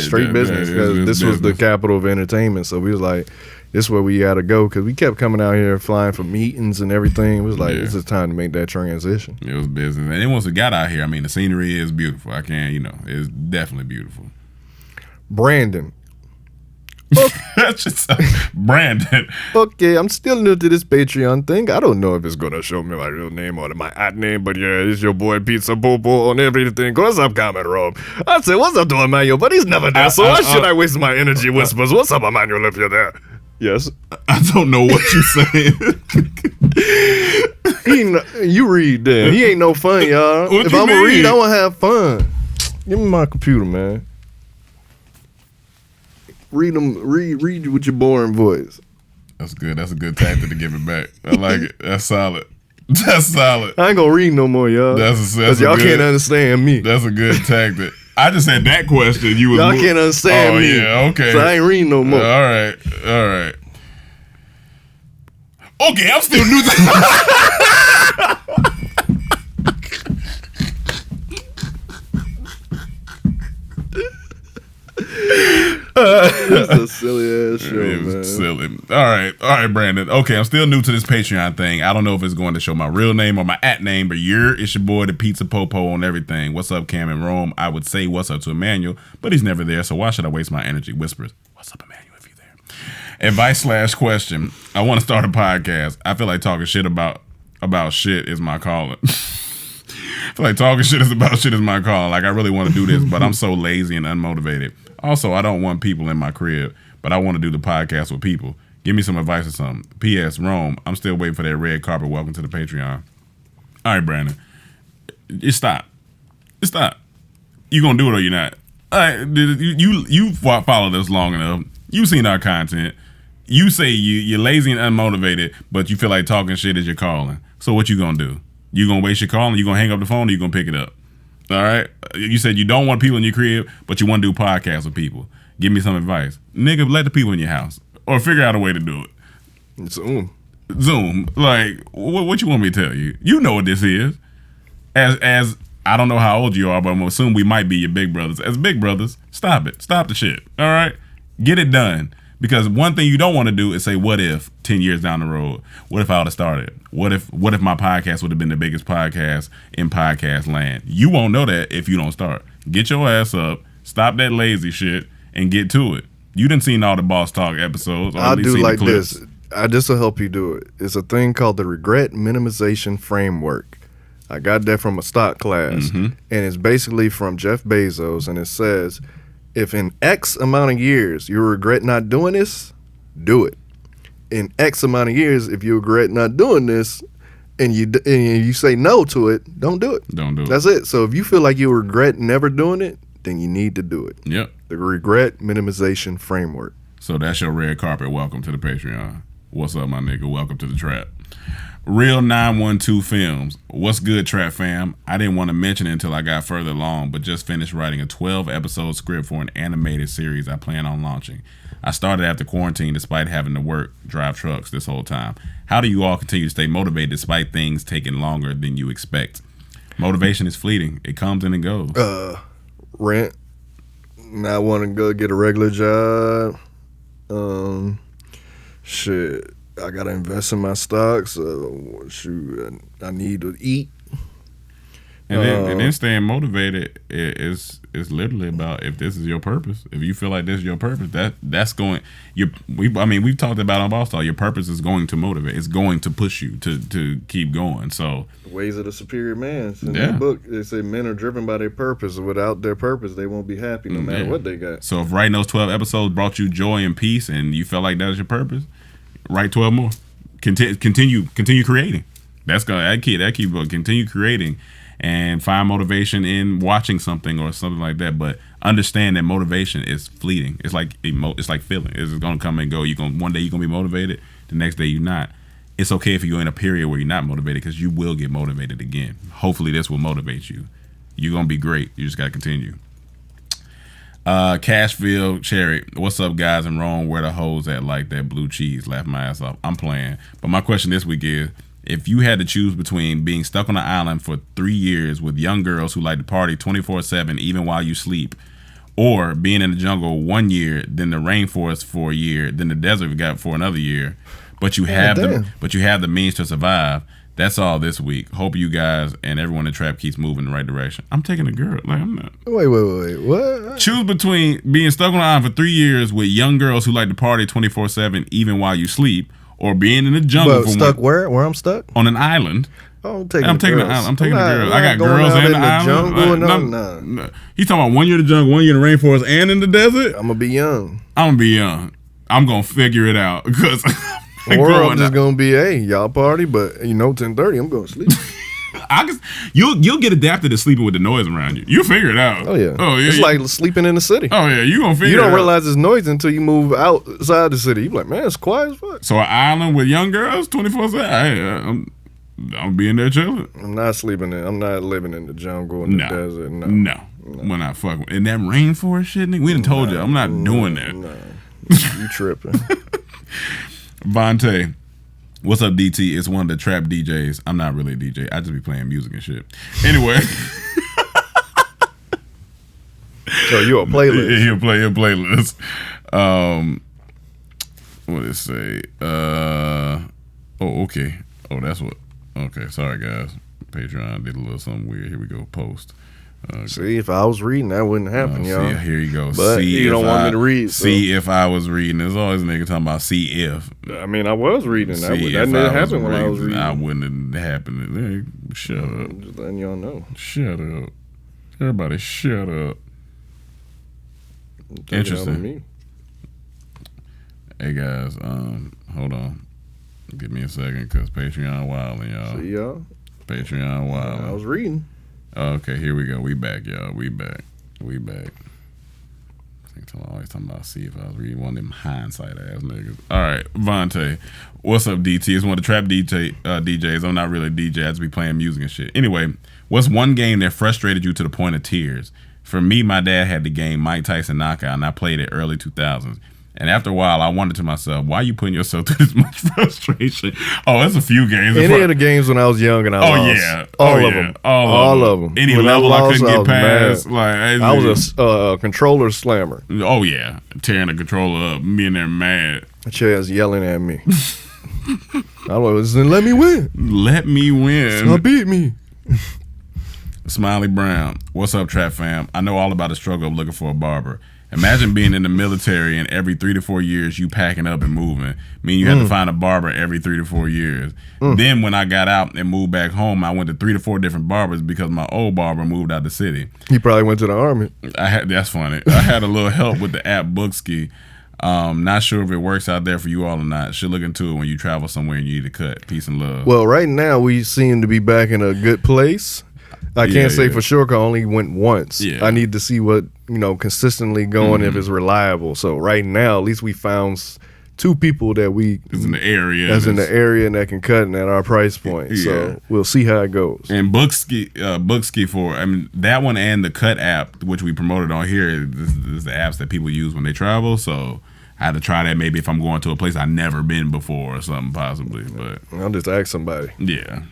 straight business, because this was the capital of entertainment. So we was like, this is where we gotta go, because we kept coming out here flying for meetings and everything. It was like, Yeah. it's just time to make that transition. It was business. And then once we got out here, I mean, the scenery is beautiful. I can't, it's definitely beautiful. Brandon. That's just Brandon. Okay, I'm still new to this Patreon thing. I don't know if it's gonna show me my real name or my ad name, but yeah, it's your boy Pizza Popo on everything. What's up, Comment Rob? I said, what's up to Emmanuel? But he's never there, so why should I waste my energy whispers? What's up, Emmanuel, if you're there? Yes. I don't know what you're saying. You read then. He ain't no fun, y'all. What If you I'm gonna mean? read, I wanna have fun. Give me my computer, man. Read with your boring voice. That's good. That's a good tactic to give it back. I like it. That's solid. That's solid. I ain't gonna read no more, y'all. That's Cause y'all can't understand me. That's a good tactic. I just said that question. You was Y'all can't understand me. Yeah, okay. So I ain't reading no more. All right. Okay, I'm still new to It's a silly ass show, It was man. silly. All right, Brandon. Okay, I'm still new to this Patreon thing. I don't know if it's going to show my real name or my at name, but it's your boy, the Pizza Popo on everything. What's up, Cam and Rome? I would say what's up to Emmanuel, but he's never there, so why should I waste my energy? Whispers. What's up, Emmanuel, if you're there? Advice/question. I want to start a podcast. I feel like talking shit about shit is my calling. I feel like talking shit is about shit is my calling. Like, I really want to do this, but I'm so lazy and unmotivated. Also, I don't want people in my crib, but I want to do the podcast with people. Give me some advice or something. P.S. Rome, I'm still waiting for that red carpet. Welcome to the Patreon. All right, Brandon. Just stop. You gonna do it or you're not? All right, you followed us long enough. You seen our content. You say you're lazy and unmotivated, but you feel like talking shit is your calling. So what you gonna do? You gonna waste your call and you gonna hang up the phone or you gonna pick it up? All right. You said you don't want people in your crib, but you want to do podcasts with people. Give me some advice. Nigga, let the people in your house. Or figure out a way to do it. Zoom. Like, what you want me to tell you? You know what this is. As I don't know how old you are, but I'm gonna assume we might be your big brothers. As big brothers, stop it. Stop the shit. All right? Get it done. Because one thing you don't want to do is say, what if 10 years down the road? What if I would have started? What if my podcast would have been the biggest podcast in podcast land? You won't know that if you don't start. Get your ass up, stop that lazy shit, and get to it. You done seen all the Boss Talk episodes. Or I'll at least do seen like the clips. this. This will help you do it. It's a thing called the regret minimization framework. I got that from a stock class, and it's basically from Jeff Bezos, and it says, if in X amount of years you regret not doing this, do it. In X amount of years, if you regret not doing this, and you say no to it, don't do it. Don't do it. That's it. So if you feel like you regret never doing it, then you need to do it. Yep. The regret minimization framework. So that's your red carpet. Welcome to the Patreon. What's up, my nigga? Welcome to the trap. Real 912 Films. What's good, Trap fam? I didn't want to mention it until I got further along, but just finished writing a 12-episode script for an animated series I plan on launching. I started after quarantine despite having to drive trucks this whole time. How do you all continue to stay motivated despite things taking longer than you expect? Motivation is fleeting. It comes and it goes. Rent. Not want to go get a regular job. Shit. I gotta invest in my stocks. Shoot, I need to eat. And then staying motivated is literally about, if this is your purpose. If you feel like this is your purpose, that's going. We've talked about on Boss Talk. Your purpose is going to motivate. It's going to push you to keep going. So Ways of the Superior Man. In Yeah. that book, they say men are driven by their purpose. Without their purpose, they won't be happy no matter what they got. So if writing those 12 episodes brought you joy and peace, and you felt like that was your purpose, write 12 more. Continue creating. That keep continue creating, and find motivation in watching something or something like that. But understand that motivation is fleeting. It's like feeling. It's gonna come and go. One day you're gonna be motivated, the next day you're not. It's okay if you're in a period where you're not motivated, because you will get motivated again. Hopefully this will motivate you. You're gonna be great. You just gotta continue. Cashville Cherry, what's up, guys in Rome? Where the hoes at? Like that blue cheese? Laugh my ass off. I'm playing. But my question this week is, if you had to choose between being stuck on an island for 3 years with young girls who like to party 24/7 even while you sleep, or being in the jungle 1 year, then the rainforest for a year, then the desert we got for another year, but you have the means to survive. That's all this week. Hope you guys and everyone in the trap keeps moving in the right direction. I'm taking a girl. Like, I'm not. Wait. What? Choose between being stuck on an island for 3 years with young girls who like to party 24/7 even while you sleep, or being in the jungle. But stuck where? Where I'm stuck? On an island. Oh, I'm taking the girls. I'm taking the girls. I got girls in the island. Jungle, no. He's talking about 1 year in the jungle, 1 year in the rainforest, and in the desert. I'm gonna be young. I'm gonna figure it out because. Or I'm just gonna be, hey, y'all party, but 10:30, I'm gonna sleep. You'll get adapted to sleeping with the noise around you. You'll figure it out. Oh yeah. It's like sleeping in the city. Oh yeah, you gonna figure. You it don't out. realize it's noise until you move outside the city. You be like, man, it's quiet as fuck. So an island with young girls 24/7. Hey, I'm being there chilling. I'm not sleeping there. I'm not living in the jungle in the desert. No. We're not fucking in that rainforest shit. Nigga, we done told you I'm not doing that. No. You tripping. Vontae, what's up, DT? It's one of the trap DJs. I'm not really a DJ. I just be playing music and shit. Anyway. So you a playlist? Yeah, he'll play a playlist. What did it say? Okay. Oh, that's what. Okay, sorry guys. Patreon did a little something weird. Here we go. Post. See, if I was reading, that wouldn't happen, y'all. See, here you go. But see you don't want me to read. So. See if I was reading. There's always a nigga talking about see if. I mean, I was reading. That didn't happen when I was reading. I wouldn't have happened. Hey, shut up. Just letting y'all know. Shut up. Everybody shut up. Interesting. Hey guys, hold on. Give me a second, cause Patreon wilding, y'all. See y'all. Patreon wilding. I was reading. Okay, here we go. We back, y'all. We back. I'm always talking about see if I was reading one of them hindsight ass niggas. All right, Vontae, what's up, DT? It's one of the trap DJs. I'm not really a DJ. I just be playing music and shit. Anyway, what's one game that frustrated you to the point of tears? For me, my dad had the game Mike Tyson Knockout, and I played it early 2000s. And after a while, I wondered to myself, why are you putting yourself through this much frustration? Oh, that's a few games. Any of the games when I was young and I lost. Yeah. All of them. All of them. Any when level I couldn't get past. I was a controller slammer. Oh, yeah. Tearing the controller up, being there mad. Chaz yelling at me. I was saying, let me win. Let me win. So beat me. Smiley Brown, what's up, Trap Fam? I know all about the struggle of looking for a barber. Imagine being in the military and every 3 to 4 years you packing up and moving. Mean you had to find a barber every 3 to 4 years. Then when I got out and moved back home, I went to 3 to 4 different barbers because my old barber moved out the city. He probably went to the army. That's funny. I had a little help with the app Bookski. Not sure if it works out there for you all or not. Should look into it when you travel somewhere and you need a cut. Peace and love. Well, right now we seem to be back in a good place. I can't say for sure because I only went once. Yeah. I need to see what, consistently going if it's reliable. So right now, at least we found 2 people that is in the area. That's in the area and that can cut and at our price point. Yeah. So we'll see how it goes. And Bookski for, that one and the Cut app, which we promoted on here, is the apps that people use when they travel. So I had to try that maybe if I'm going to a place I've never been before or something possibly. But I'll just ask somebody. Yeah.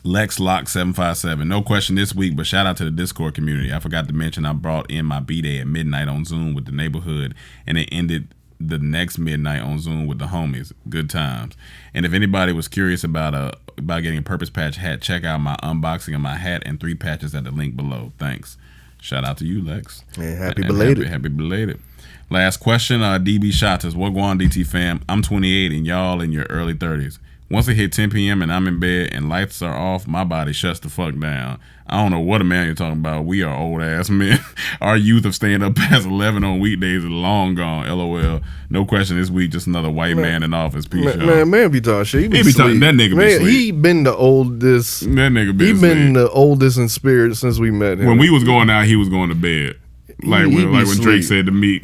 LexLock757. No question this week, but shout out to the Discord community. I forgot to mention I brought in my B-Day at midnight on Zoom with the neighborhood, and it ended the next midnight on Zoom with the homies. Good times. And if anybody was curious about getting a Purpose Patch hat, check out my unboxing of my hat and 3 patches at the link below. Thanks. Shout out to you, Lex. And happy belated. Happy belated. Last question, DB Shotters. What go on, DT fam? I'm 28 and y'all in your early 30s. Once it hit 10 p.m. and I'm in bed and lights are off, my body shuts the fuck down. I don't know what a man you're talking about. We are old ass men. Our youth of staying up past 11 on weekdays is long gone. LOL. No question this week, just another white man in office. Peace, y'all. Man be talking shit. He be talking, that nigga be sleep. He been the oldest. That nigga He been the oldest in spirit since we met him. When we was going out, he was going to bed. Like when Drake said to me.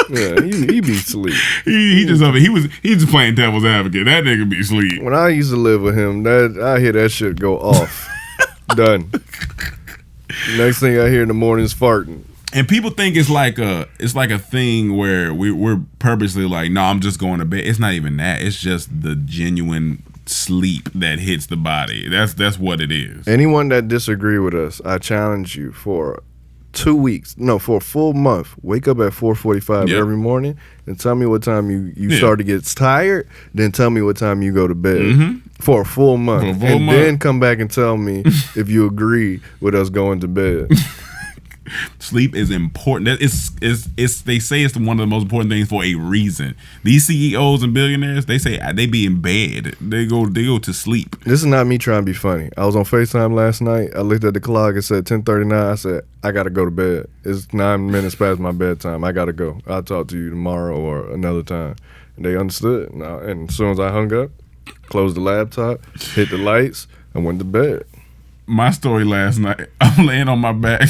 Yeah, he be asleep. He's just playing devil's advocate. That nigga be asleep. When I used to live with him, I hear that shit go off. Done. Next thing I hear in the morning is farting. And people think it's like a thing where we're purposely like, no, I'm just going to bed. It's not even that. It's just the genuine sleep that hits the body. That's what it is. Anyone that disagree with us, I challenge you for 2 weeks, no, for a full month, wake up at 4:45 Yep. every morning and tell me what time you Yeah. start to get tired, then tell me what time you go to bed Mhm. for a full month. For a full and month. then come back and tell me if you agree with us going to bed. Sleep is important. It's they say it's one of the most important things for a reason. These CEOs and billionaires, they say they be in bed. They go to sleep. This is not me trying to be funny. I was on FaceTime last night. I looked at the clock. It said 10:39. I said, I got to go to bed. It's 9 minutes past my bedtime. I got to go. I'll talk to you tomorrow or another time. And they understood. And as soon as I hung up, closed the laptop, hit the lights, I went to bed. My story last night, I'm laying on my back.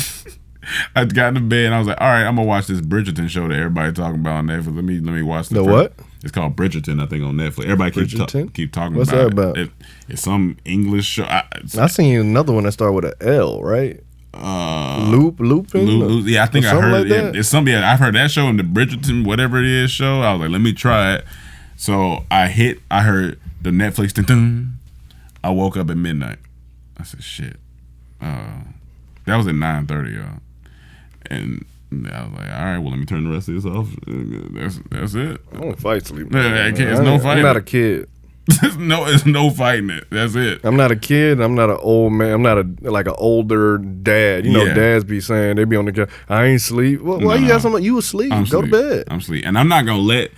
I got into bed and I was like, all right, I'm gonna watch this Bridgerton show that everybody talking about on Netflix. Let me watch The what? It's called Bridgerton, I think, on Netflix. Everybody Bridgerton? keep talking What's about that about? It's some English show. I seen another one that started with an L, right? Lupin? Yeah, I think I something heard like it. that? It's something. I've heard that show and the Bridgerton, whatever it is, show. I was like, let me try it. So I heard the Netflix dun-dun. I woke up at midnight. I said, shit. That was at 9:30, y'all. And I was like, all right, well, let me turn the rest of this off. That's it. I don't fight sleep. It's no fighting. I'm not a kid. It's no fighting it. That's it. I'm not a kid. I'm not an old man. I'm not like an older dad. You know, Yeah. dads be saying they be on the couch. I ain't sleep. Why No, you no. got something? You asleep? I'm Go asleep. to bed. I'm asleep, and I'm not gonna let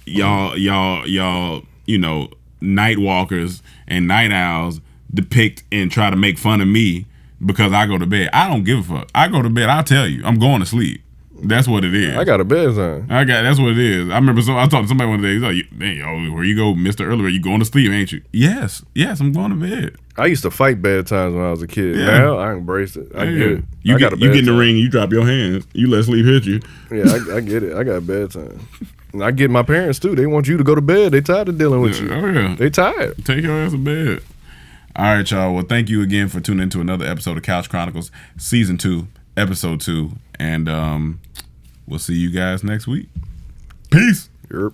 y'all, you know, night walkers and night owls depict and try to make fun of me because I go to bed. I don't give a fuck. I go to bed. I'll tell you, I'm going to sleep. That's what it is. I got a bedtime. That's what it is. I remember I talked to somebody one day. He's like, "Hey, yo, where you go, Mr. Earlier? You going to sleep, ain't you?" Yes, I'm going to bed. I used to fight bedtimes when I was a kid. Yeah. Now I embrace it. I get it. You I got a get in the bedtime. ring, you drop your hands, you let sleep hit you. Yeah, I get it. I got bedtime. And I get my parents too. They want you to go to bed. They tired of dealing with you. Oh yeah, They tired. take your ass to bed. All right, y'all. Well, thank you again for tuning into another episode of Couch Chronicles, Season 2, Episode 2. And we'll see you guys next week. Peace. Yep.